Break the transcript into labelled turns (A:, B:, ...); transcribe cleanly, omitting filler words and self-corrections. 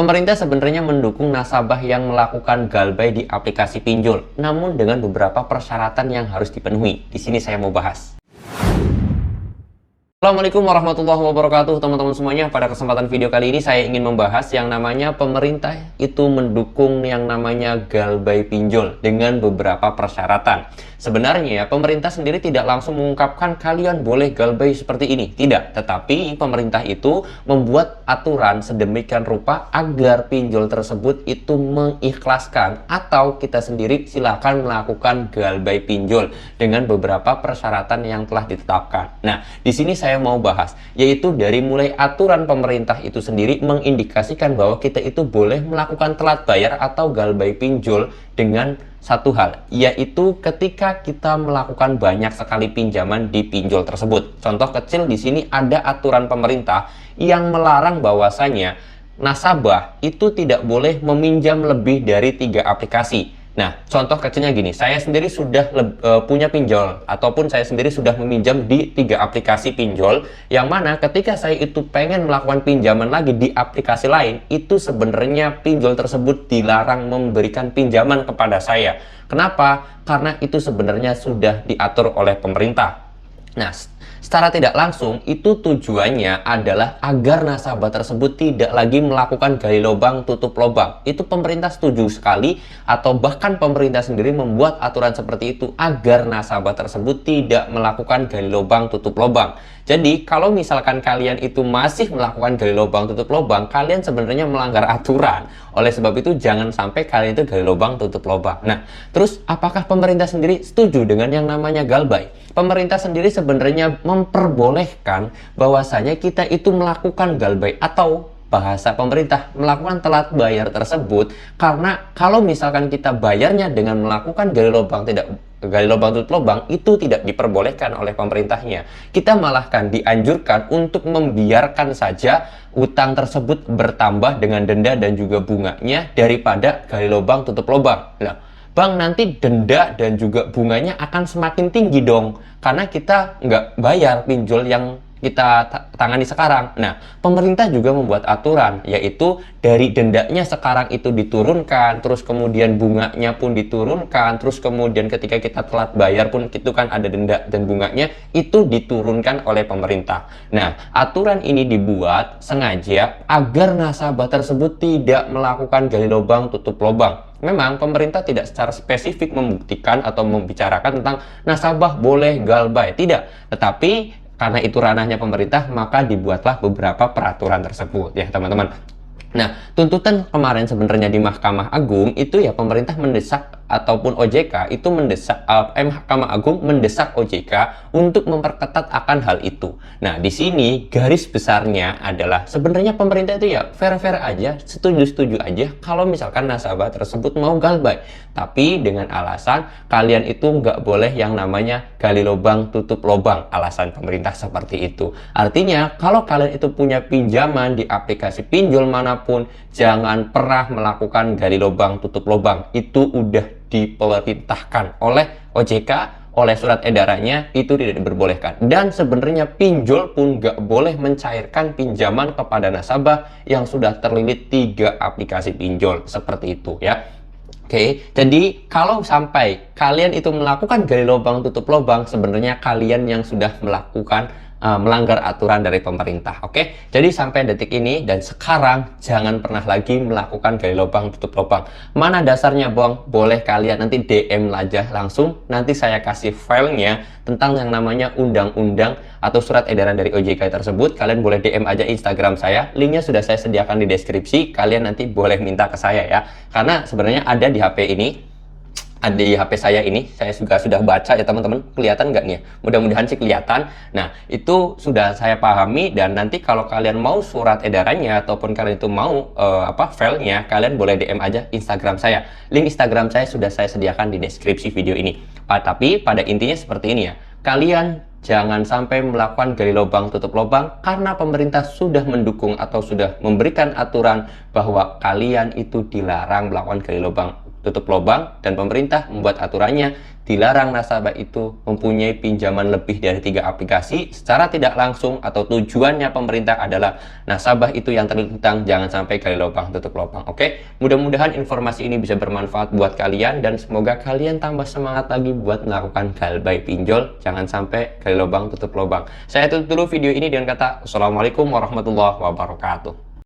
A: Pemerintah sebenarnya mendukung nasabah yang melakukan galbay di aplikasi pinjol, namun dengan beberapa persyaratan yang harus dipenuhi. Di sini saya mau bahas. Assalamualaikum warahmatullahi wabarakatuh teman-teman semuanya. Pada kesempatan video kali ini saya ingin membahas yang namanya pemerintah itu mendukung yang namanya galbay pinjol dengan beberapa persyaratan. Sebenarnya pemerintah sendiri tidak langsung mengungkapkan kalian boleh galbay seperti ini, tidak. Tetapi pemerintah itu membuat aturan sedemikian rupa agar pinjol tersebut itu mengikhlaskan atau kita sendiri silakan melakukan galbay pinjol dengan beberapa persyaratan yang telah ditetapkan. Nah, di sini saya mau bahas, yaitu dari mulai aturan pemerintah itu sendiri mengindikasikan bahwa kita itu boleh melakukan telat bayar atau galbay pinjol dengan satu hal, yaitu ketika kita melakukan banyak sekali pinjaman di pinjol tersebut. Contoh kecil di sini ada aturan pemerintah yang melarang bahwasanya nasabah itu tidak boleh meminjam lebih dari 3 aplikasi. Nah, contoh kecilnya gini, saya sendiri sudah punya pinjol, ataupun saya sendiri sudah meminjam di 3 aplikasi pinjol, yang mana ketika saya itu pengen melakukan pinjaman lagi di aplikasi lain, itu sebenarnya pinjol tersebut dilarang memberikan pinjaman kepada saya. Kenapa? Karena itu sebenarnya sudah diatur oleh pemerintah. Nah, secara tidak langsung itu tujuannya adalah agar nasabah tersebut tidak lagi melakukan gali lubang tutup lubang. Itu pemerintah setuju sekali, atau bahkan pemerintah sendiri membuat aturan seperti itu agar nasabah tersebut tidak melakukan gali lubang tutup lubang. Jadi kalau misalkan kalian itu masih melakukan gali lubang tutup lubang, kalian sebenarnya melanggar aturan. Oleh sebab itu jangan sampai kalian itu gali lubang tutup lubang. Nah, terus apakah pemerintah sendiri setuju dengan yang namanya galbay? Pemerintah sendiri sebenarnya memperbolehkan bahwasanya kita itu melakukan galbay, atau bahasa pemerintah melakukan telat bayar tersebut, karena kalau misalkan kita bayarnya dengan melakukan gali lubang tutup lubang, itu tidak diperbolehkan oleh pemerintahnya. Kita malahkan dianjurkan untuk membiarkan saja utang tersebut bertambah dengan denda dan juga bunganya daripada gali lubang tutup lubang. Nah, Bang, nanti denda dan juga bunganya akan semakin tinggi dong, karena kita nggak bayar pinjol yang kita tangani sekarang. Nah, pemerintah juga membuat aturan, yaitu dari dendanya sekarang itu diturunkan, terus kemudian bunganya pun diturunkan, terus kemudian ketika kita telat bayar pun itu kan ada denda dan bunganya itu diturunkan oleh pemerintah. Nah, aturan ini dibuat sengaja agar nasabah tersebut tidak melakukan gali lubang tutup lubang. Memang pemerintah tidak secara spesifik membuktikan atau membicarakan tentang nasabah boleh galbay, tidak. Tetapi karena itu ranahnya pemerintah, maka dibuatlah beberapa peraturan tersebut ya teman-teman. Nah, tuntutan kemarin sebenarnya di Mahkamah Agung itu ya pemerintah mendesak, ataupun OJK itu mendesak, Mahkamah Agung mendesak OJK untuk memperketat akan hal itu. Nah, di sini garis besarnya adalah sebenarnya pemerintah itu ya fair-fair aja, setuju-setuju aja kalau misalkan nasabah tersebut mau galbay. Tapi dengan alasan kalian itu nggak boleh yang namanya gali lubang tutup lubang, alasan pemerintah seperti itu. Artinya kalau kalian itu punya pinjaman di aplikasi pinjol manapun, jangan pernah melakukan gali lubang tutup lubang. Itu udah diperintahkan oleh OJK, oleh surat edarannya, itu tidak diperbolehkan. Dan sebenarnya pinjol pun nggak boleh mencairkan pinjaman kepada nasabah yang sudah terlilit 3 aplikasi pinjol, seperti itu ya. Oke, jadi kalau sampai kalian itu melakukan gali lubang tutup lubang, sebenarnya kalian yang sudah melakukan melanggar aturan dari pemerintah. Oke, jadi sampai detik ini dan sekarang jangan pernah lagi melakukan gali lubang tutup lubang. Mana dasarnya, Bang? Boleh kalian nanti DM aja langsung, nanti saya kasih filenya tentang yang namanya undang-undang atau surat edaran dari OJK tersebut. Kalian boleh DM aja Instagram saya, linknya sudah saya sediakan di deskripsi. Kalian nanti boleh minta ke saya ya, karena sebenarnya ada di HP ini, ada di HP saya ini, saya juga sudah baca ya teman-teman. Kelihatan nggak nih? Mudah-mudahan sih kelihatan. Nah, itu sudah saya pahami, dan nanti kalau kalian mau surat edarannya ataupun kalian itu mau filenya, kalian boleh DM aja Instagram saya. Link Instagram saya sudah saya sediakan di deskripsi video ini. Tapi pada intinya seperti ini ya. Kalian jangan sampai melakukan gali lubang tutup lubang, karena pemerintah sudah mendukung atau sudah memberikan aturan bahwa kalian itu dilarang melakukan gali lubang tutup lubang, dan pemerintah membuat aturannya dilarang nasabah itu mempunyai pinjaman lebih dari 3 aplikasi secara tidak langsung, atau tujuannya pemerintah adalah nasabah itu yang terhutang jangan sampai gali lubang tutup lubang. Oke, mudah-mudahan informasi ini bisa bermanfaat buat kalian dan semoga kalian tambah semangat lagi buat melakukan gal by pinjol, jangan sampai gali lubang tutup lubang. Saya tutup dulu video ini dengan kata assalamualaikum warahmatullahi wabarakatuh.